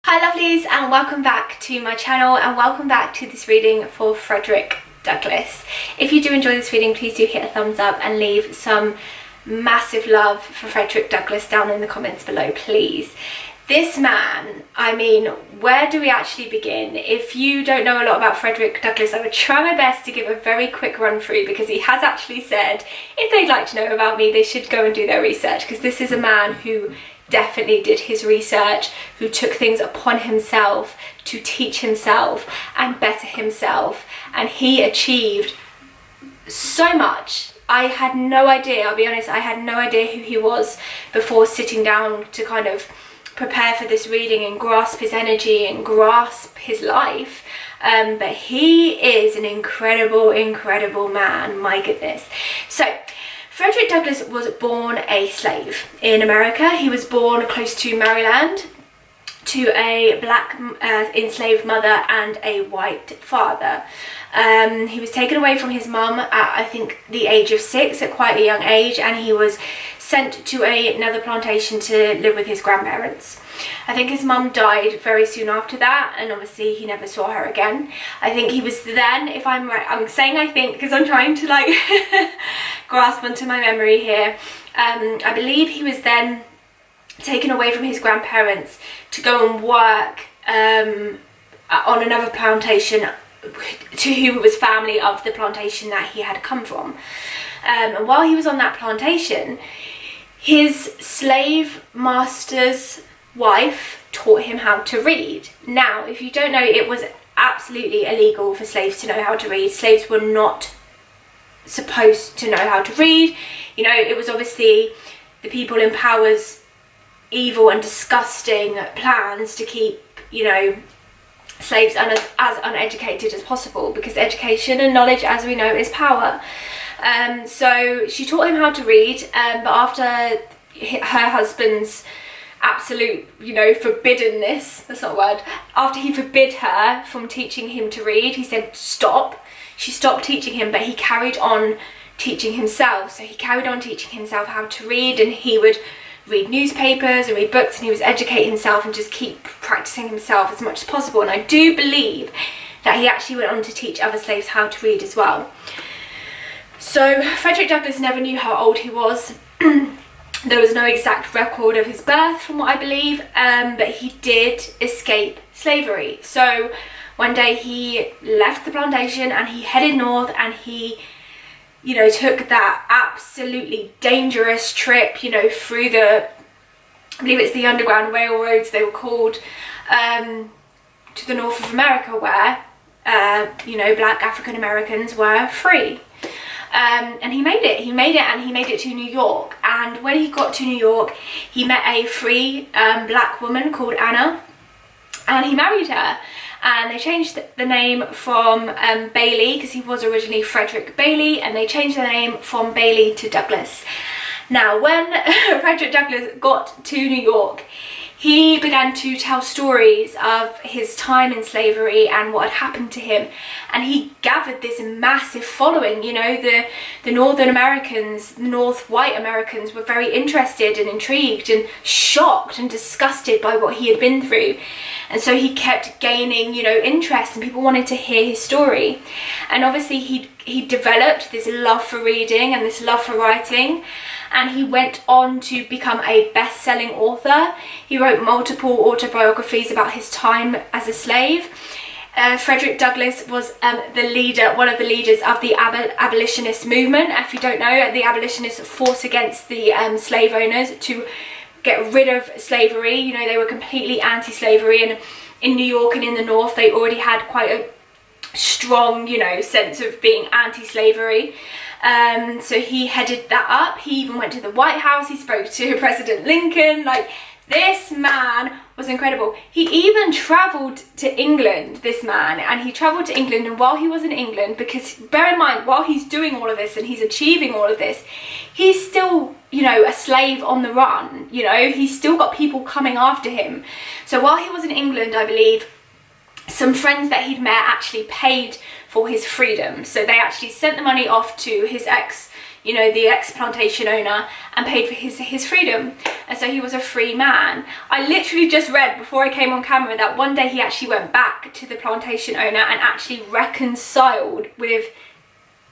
Hi lovelies, and welcome back to my channel, and welcome back to this reading for Frederick Douglass. If you do enjoy this reading, please do hit a thumbs up and leave some massive love for Frederick Douglass down in the comments below, please. This man, I mean, where do we actually begin? If you don't know a lot about Frederick Douglass, I would try my best to give a very quick run through, because he has actually said if they'd like to know about me, they should go and do their research, because this is a man who definitely did his research, who took things upon himself to teach himself and better himself, and he achieved so much. I had no idea, I'll be honest, I had no idea who he was before sitting down to kind of prepare for this reading and grasp his energy and grasp his life. But he is an incredible man, my goodness. So Frederick Douglass was born a slave in America. He was born close to Maryland to a black enslaved mother and a white father. He was taken away from his mum at, I think, the age of 6, at quite a young age, and he was sent to another plantation to live with his grandparents. I think his mum died very soon after that, and obviously he never saw her again. I think he was then, if I'm right, I'm saying I think because I'm trying to like grasp onto my memory here. I believe he was then taken away from his grandparents to go and work on another plantation to who was family of the plantation that he had come from. And while he was on that plantation, his slave master's wife taught him how to read. Now, if you don't know, it was absolutely illegal for slaves to know how to read. Slaves were not supposed to know how to read. You know, it was obviously the people in power's evil and disgusting plans to keep, you know, slaves as uneducated as possible, because education and knowledge, as we know, is power. So she taught him how to read, but after her husband's absolute, you know, forbiddenness, that's not a word, after he forbid her from teaching him to read, he said stop. She stopped teaching him, but he carried on teaching himself. So he carried on teaching himself how to read, and he would read newspapers and read books, and he was educating himself and just keep practicing himself as much as possible. And I do believe that he actually went on to teach other slaves how to read as well. So Frederick Douglass never knew how old he was. There was no exact record of his birth from what I believe, but he did escape slavery. So one day he left the plantation and he headed north, and he, you know, took that absolutely dangerous trip, you know, through the, I believe it's the Underground Railroads they were called, to the north of America, where, you know, black African Americans were free. And he made it, and he made it to New York. And when he got to New York, he met a free black woman called Anna, and he married her. And they changed the name from Bailey, because he was originally Frederick Bailey, and they changed the name from Bailey to Douglass. Now, when Frederick Douglass got to New York, he began to tell stories of his time in slavery and what had happened to him, and he gathered this massive following. You know, the Northern Americans, the North white Americans, were very interested and intrigued and shocked and disgusted by what he had been through. And so he kept gaining, you know, interest, and people wanted to hear his story. And obviously he developed this love for reading and this love for writing, and he went on to become a best-selling author. He wrote multiple autobiographies about his time as a slave. Frederick Douglass was the leader, one of the leaders of the Abolitionist movement. If you don't know, the Abolitionists fought against the slave owners to get rid of slavery. You know, they were completely anti-slavery, and in New York and in the North, they already had quite a strong, you know, sense of being anti-slavery. So he headed that up. He even went to the White House. He spoke to President Lincoln. Like, this man was incredible. He even travelled to England, this man, and he travelled to England, and while he was in England, because bear in mind, while he's doing all of this and he's achieving all of this, he's still, you know, a slave on the run. You know, he's still got people coming after him. So while he was in England, I believe some friends that he'd met actually paid for his freedom. So they actually sent the money off to his ex, you know, the ex-plantation owner, and paid for his freedom. And so he was a free man. I literally just read before I came on camera that one day he actually went back to the plantation owner and actually reconciled with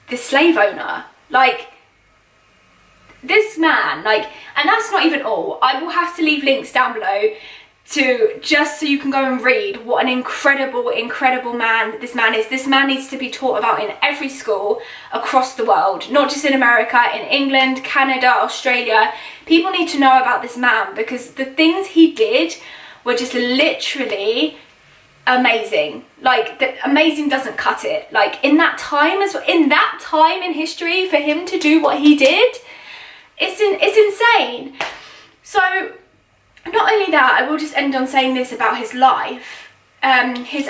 the slave owner. Like, this man, like, and that's not even all. I will have to leave links down below to just so you can go and read what an incredible man this man is. This man needs to be taught about in every school across the world, not just in America, in England, Canada, Australia. People need to know about this man because the things he did were just literally amazing. Like, amazing doesn't cut it. Like, in that time in history, for him to do what he did, it's insane. So not only that, I will just end on saying this about his life. His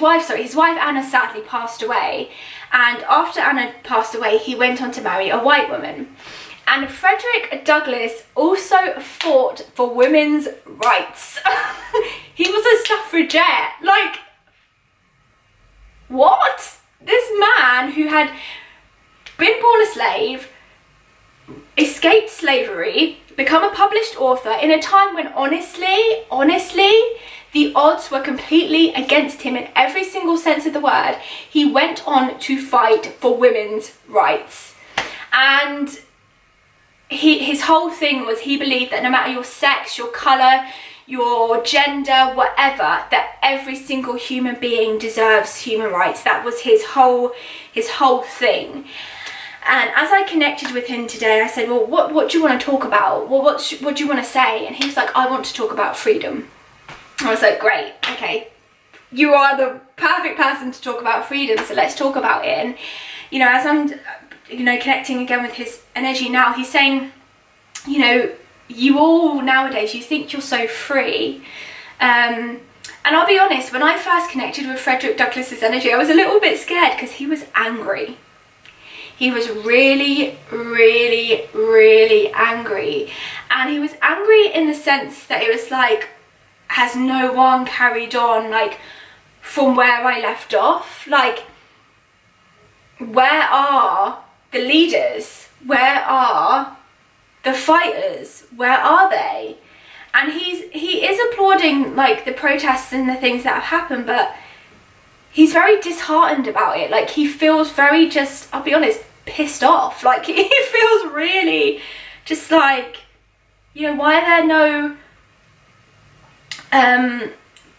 wife Anna sadly passed away, and after Anna passed away, he went on to marry a white woman. And Frederick Douglass also fought for women's rights. He was a suffragette. Like, what? This man who had been born a slave, escaped slavery, become a published author in a time when honestly, the odds were completely against him in every single sense of the word. He went on to fight for women's rights. And his whole thing was, he believed that no matter your sex, your colour, your gender, whatever, that every single human being deserves human rights. That was his whole thing. And as I connected with him today, I said, well, what do you want to talk about? Well, what do you want to say? And he was like, I want to talk about freedom. I was like, great, okay. You are the perfect person to talk about freedom, so let's talk about it. And, you know, as I'm, you know, connecting again with his energy now, he's saying, you know, you all nowadays, you think you're so free. And I'll be honest, when I first connected with Frederick Douglass's energy, I was a little bit scared because he was angry. He was really angry. And he was angry in the sense that it was like, has no one carried on, like, from where I left off? Like, where are the leaders? Where are the fighters? Where are they? And he is applauding, like, the protests and the things that have happened, but he's very disheartened about it. Like, he feels very just, I'll be honest, pissed off. Like, he feels really just like, you know, why are there no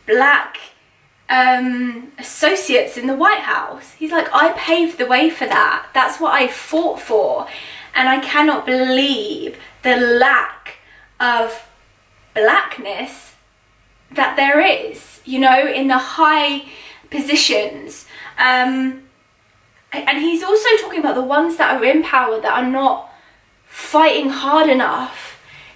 black associates in the White House? He's like, I paved the way for that. That's what I fought for. And I cannot believe the lack of blackness that there is, you know, in the high positions. And he's also talking about the ones that are in power that are not fighting hard enough.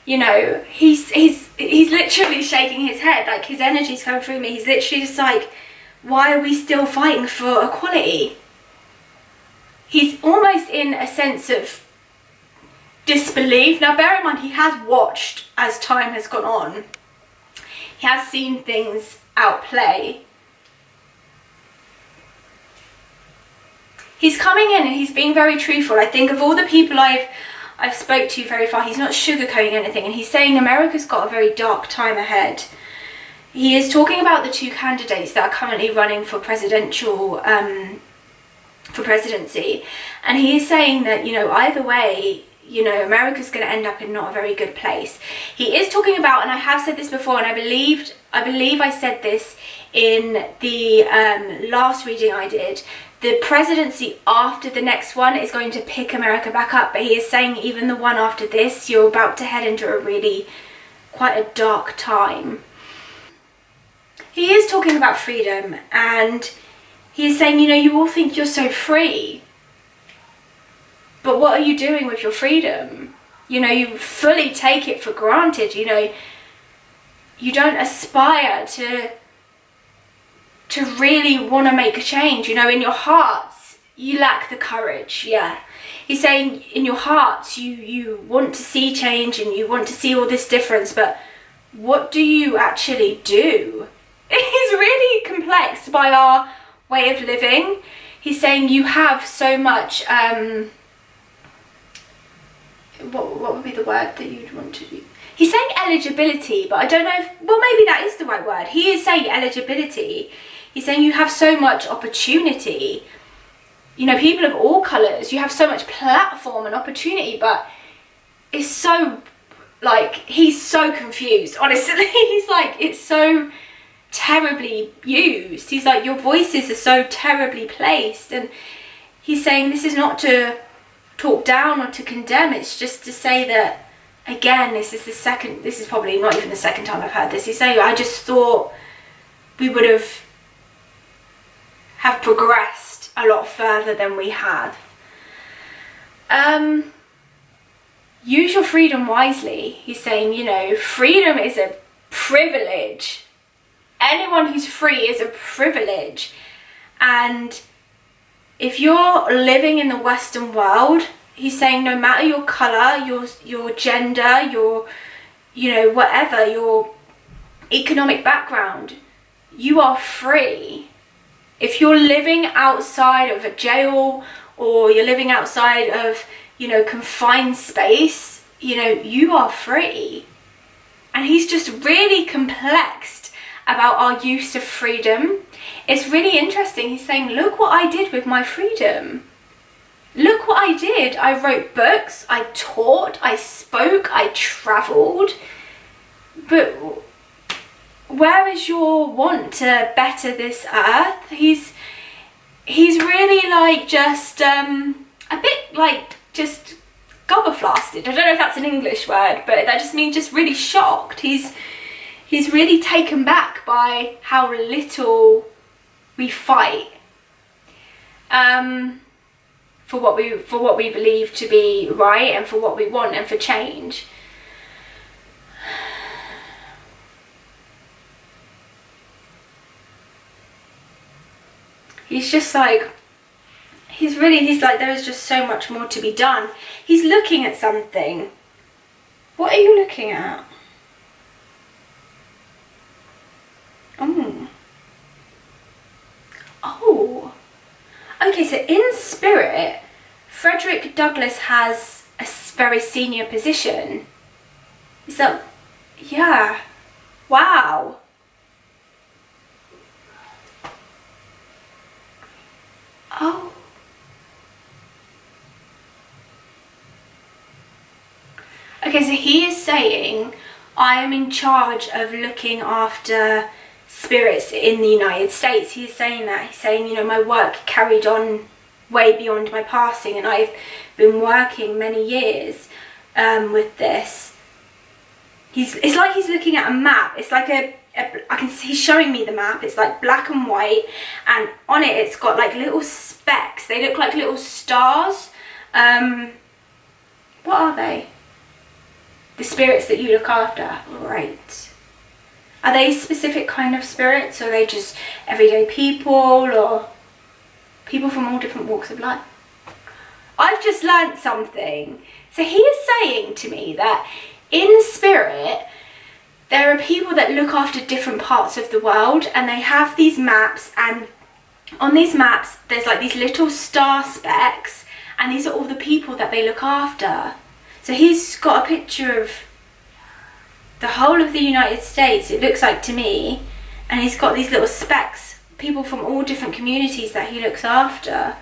You know, he's literally shaking his head, like, his energy's coming through me. He's literally just like, why are we still fighting for equality? He's almost in a sense of disbelief. Now, bear in mind, he has watched as time has gone on. He has seen things outplay. He's coming in and he's being very truthful. I think of all the people I've spoke to very far, he's not sugarcoating anything, and he's saying America's got a very dark time ahead. He is talking about the two candidates that are currently running for presidential, for presidency, and he is saying that, you know, either way, you know, America's going to end up in not a very good place. He is talking about, and I have said this before, and I believe I said this in the last reading I did, the presidency after the next one is going to pick America back up, but he is saying even the one after this, you're about to head into a really quite a dark time. He is talking about freedom, and he is saying, you know, you all think you're so free, but what are you doing with your freedom? You know, you fully take it for granted. You know, you don't aspire to really want to make a change. You know, in your hearts you lack the courage. Yeah, he's saying in your hearts you want to see change and you want to see all this difference, but what do you actually do? He's really complexed by our way of living. He's saying you have so much what would be the word that you'd want to be? He's saying eligibility, but I don't know if, well, maybe that is the right word. He is saying eligibility. He's saying you have so much opportunity. You know, people of all colours, you have so much platform and opportunity, but it's so, like, he's so confused, honestly. He's like, it's so terribly used. He's like, your voices are so terribly placed. And he's saying this is not to talk down or to condemn, it's just to say that, again, this is probably not even the second time I've heard this. He's saying, I just thought we would have progressed a lot further than we have. Use your freedom wisely. He's saying, you know, freedom is a privilege. Anyone who's free is a privilege. And if you're living in the Western world, he's saying no matter your colour, your gender, your, you know, whatever, your economic background, you are free. If you're living outside of a jail or you're living outside of, you know, confined space, you know, you are free. And he's just really complexed about our use of freedom. It's really interesting. He's saying, look what I did with my freedom. Look what I did. I wrote books, I taught, I spoke, I travelled. But where is your want to better this earth? He's really like just a bit like just gobberflasted. I don't know if that's an English word, but that just means just really shocked. He's really taken back by how little we fight for what we believe to be right and for what we want and for change. He's just like, he's like, there is just so much more to be done. He's looking at something. What are you looking at? Oh. Okay, so in spirit, Frederick Douglass has a very senior position. Is that, yeah. Wow. Oh. Okay, so he is saying, I am in charge of looking after spirits in the United States. He's saying that. He's saying, you know, my work carried on way beyond my passing, and I've been working many years with this. It's like he's looking at a map. It's like he's showing me the map. It's like black and white, and on it it's got like little specks. They look like little stars. What are they? The spirits that you look after. Right. Are they specific kind of spirits, or are they just everyday people, or people from all different walks of life? I've just learnt something. So he is saying to me that in spirit, there are people that look after different parts of the world, and they have these maps, and on these maps there's like these little star specks, and these are all the people that they look after. So he's got a picture of the whole of the United States, it looks like to me, and he's got these little specks, people from all different communities that he looks after.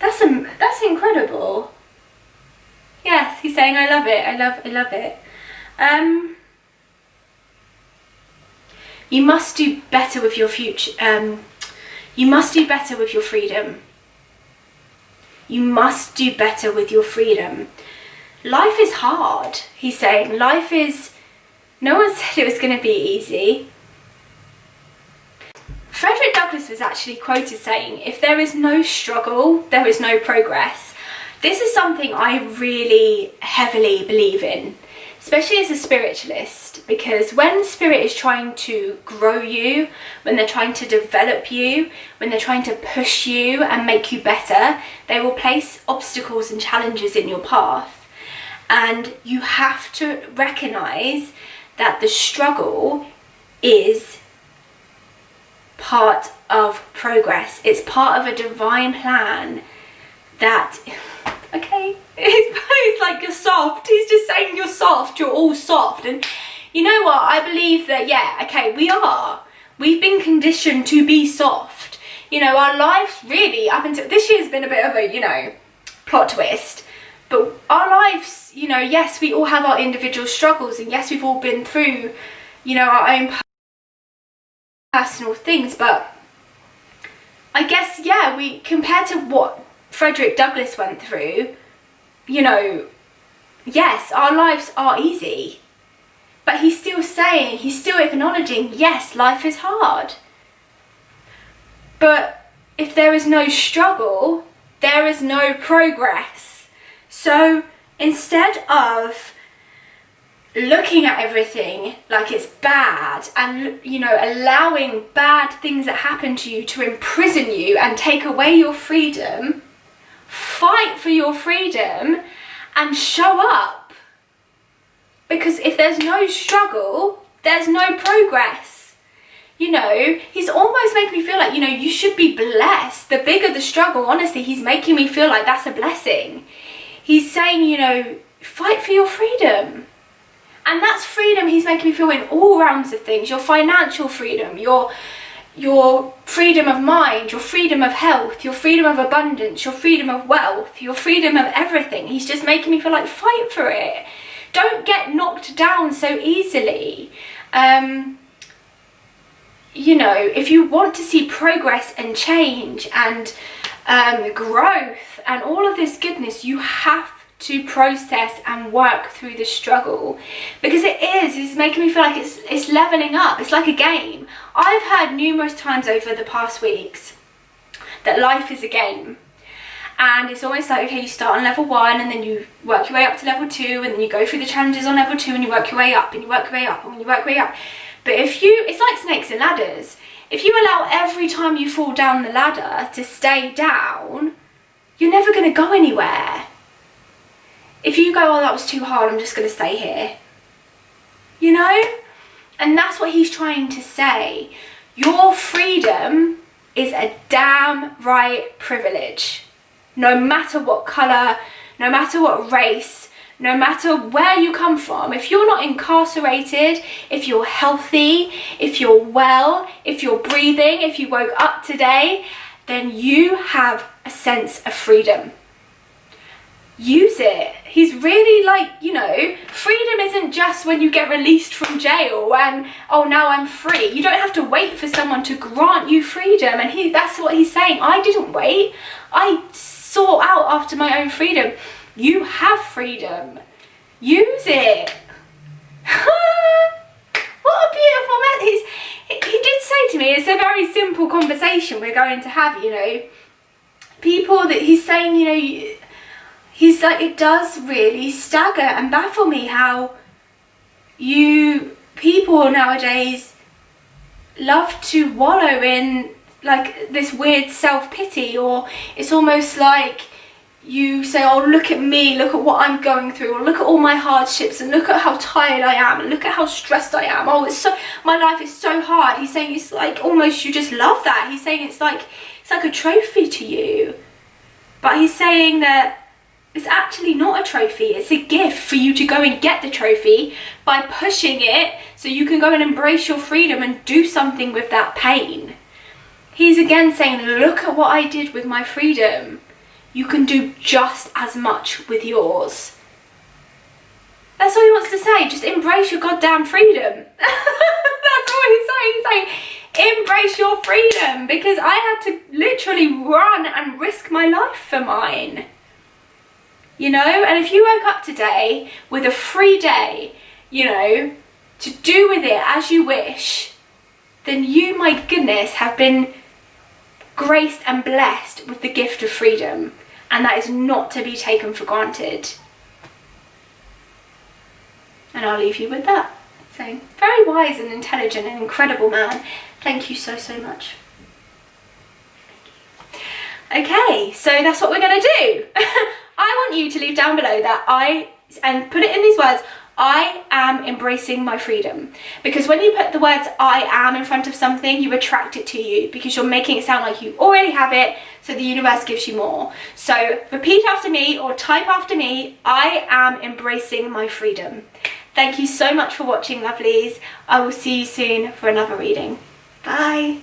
That's incredible. Yes, he's saying, I love it, I love it. You must do better with your future. You must do better with your freedom. You must do better with your freedom. Life is hard, he's saying. Life is, no one said it was going to be easy. Frederick Douglass was actually quoted saying, if there is no struggle, there is no progress. This is something I really heavily believe in, especially as a spiritualist, because when spirit is trying to grow you, when they're trying to develop you, when they're trying to push you and make you better, they will place obstacles and challenges in your path. And you have to recognise that the struggle is part of progress. It's part of a divine plan that okay? It's like, you're soft. He's just saying you're soft, you're all soft. And you know what, I believe that, yeah, okay, we've been conditioned to be soft. You know, our lives really, up until this year's been a bit of a, you know, plot twist, but our lives, you know, yes, we all have our individual struggles, and yes, we've all been through, you know, our own personal things, but I guess, yeah, we, compared to what Frederick Douglass went through, you know, yes, our lives are easy, but he's still saying, he's still acknowledging, yes, life is hard. But if there is no struggle, there is no progress. So instead of looking at everything like it's bad and, you know, allowing bad things that happen to you to imprison you and take away your freedom, fight for your freedom and show up. Because if there's no struggle, there's no progress. You know, he's almost making me feel like, you know, you should be blessed. The bigger the struggle, honestly, he's making me feel like that's a blessing. He's saying, you know, fight for your freedom. And that's freedom he's making me feel in all realms of things. Your financial freedom, your freedom of mind, your freedom of health, your freedom of abundance, your freedom of wealth, your freedom of everything. He's just making me feel like fight for it. Don't get knocked down so easily. You know, if you want to see progress and change and growth and all of this goodness, you have to process and work through the struggle, because it's making me feel like it's leveling up. It's like a game. I've heard numerous times over the past weeks that life is a game, and it's almost like, okay, you start on level 1 and then you work your way up to level 2, and then you go through the challenges on level 2 and you work your way up and you work your way up and you work your way up. But it's like snakes and ladders. If you allow every time you fall down the ladder to stay down, you're never going to go anywhere. If you go, oh, that was too hard, I'm just going to stay here. You know? And that's what he's trying to say. Your freedom is a damn right privilege. No matter what colour, no matter what race, no matter where you come from, if you're not incarcerated, if you're healthy, if you're well, if you're breathing, if you woke up today, then you have a sense of freedom. Use it. He's really like, you know, freedom isn't just when you get released from jail and, oh, now I'm free. You don't have to wait for someone to grant you freedom. And that's what he's saying. I didn't wait. I sought out after my own freedom. You have freedom. Use it. What a beautiful man. He did say to me, it's a very simple conversation we're going to have, you know. People that he's saying, you know, he's like, it does really stagger and baffle me how people nowadays love to wallow in like this weird self-pity, or it's almost like you say, oh, look at me, look at what I'm going through, or look at all my hardships, and look at how tired I am, and look at how stressed I am. Oh, my life is so hard. He's saying it's like almost you just love that. He's saying it's like a trophy to you. But he's saying that it's actually not a trophy, it's a gift for you to go and get the trophy by pushing it so you can go and embrace your freedom and do something with that pain. He's again saying, look at what I did with my freedom. You can do just as much with yours. That's all he wants to say. Just embrace your goddamn freedom. That's all he's saying. He's saying, embrace your freedom, because I had to literally run and risk my life for mine. You know, and if you woke up today with a free day, you know, to do with it as you wish, then you, my goodness, have been graced and blessed with the gift of freedom. And that is not to be taken for granted. And I'll leave you with that. So, very wise and intelligent and incredible man. Thank you so, so much. Okay, so that's what we're going to do. I want you to leave down below and put it in these words, I am embracing my freedom. Because when you put the words I am in front of something, you attract it to you because you're making it sound like you already have it, so the universe gives you more. So repeat after me or type after me, I am embracing my freedom. Thank you so much for watching, lovelies. I will see you soon for another reading. Bye.